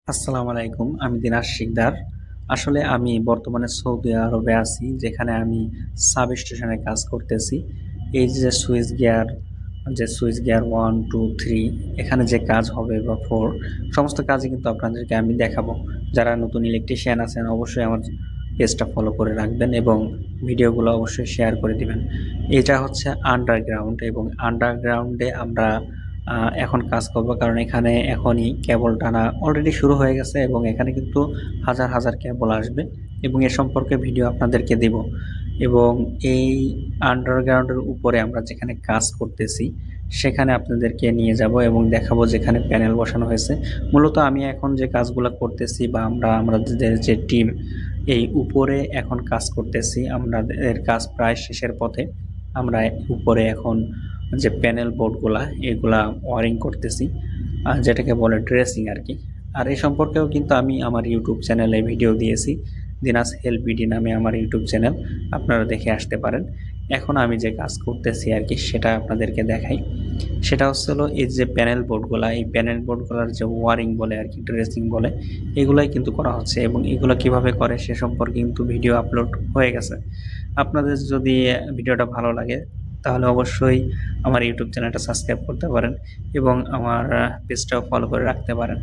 আসসালামু আলাইকুম। আমি দিনাজ শিকদার। আসলে আমি বর্তমানে সৌদি আরবে আছি, যেখানে আমি সাব-স্টেশনে কাজ করতেছি। এই যে সুইচ গিয়ার 1, 2, 3 এখানে যে কাজ হবে বা 4 সমস্ত কাজই কিন্তু আপনাদেরকে আমি দেখাবো। যারা নতুন ইলেকট্রিশিয়ান আছেন অবশ্যই আমার পেজটা ফলো করে রাখবেন এবং ভিডিওগুলো অবশ্যই শেয়ার করে দিবেন। এটা হচ্ছে আন্ডারগ্রাউন্ড এবং আন্ডারগ্রাউন্ডে আমরা এখন কাজ করব, কারণ এখানে এখনই কেবল টানা অলরেডি শুরু হয়ে গেছে এবং এখানে কিন্তু হাজার হাজার কেবল আসবে এবং এ সম্পর্কে ভিডিও আপনাদেরকে দেব। এবং এই আন্ডারগ্রাউন্ডের উপরে আমরা যেখানে কাজ করতেছি সেখানে আপনাদেরকে নিয়ে যাব এবং দেখাবো যেখানে প্যানেল বসানো হয়েছে। মূলত আমি এখন যে কাজগুলো করতেছি বা আমাদের যে টিম এই উপরে এখন কাজ করতেছি, আমাদের কাজ প্রায় শেষের পথে। আমরা উপরে এখন যে প্যানেল বোর্ডগুলা এগুলা ওয়ারিং করতেছি, যেটাকে বলে ড্রেসিং আর কি। আর এই সম্পর্কেও কিন্তু আমি আমার ইউটিউব চ্যানেলে ভিডিও দিয়েছি, দিনাজ হেল্প বিডি নামে আমার ইউটিউব চ্যানেল, আপনারা দেখে আসতে পারেন। এখন আমি যে কাজ করতেছি আর কি সেটা আপনাদেরকে দেখাই। সেটা হচ্ছে হলো এই যে প্যানেল বোর্ডগুলা, এই প্যানেল বোর্ডগুলার যে ওয়ারিং বলে আর কি, ড্রেসিং বলে, এগুলাই কিন্তু করা হচ্ছে এবং এগুলো কিভাবে করে সে সম্পর্কে কিন্তু ভিডিও আপলোড হয়ে গেছে। আপনাদের যদি ভিডিওটা ভালো লাগে তাহলে অবশ্যই আমার ইউটিউব চ্যানেলটা সাবস্ক্রাইব করতে পারেন এবং আমার পেজটাও ফলো করে রাখতে পারেন।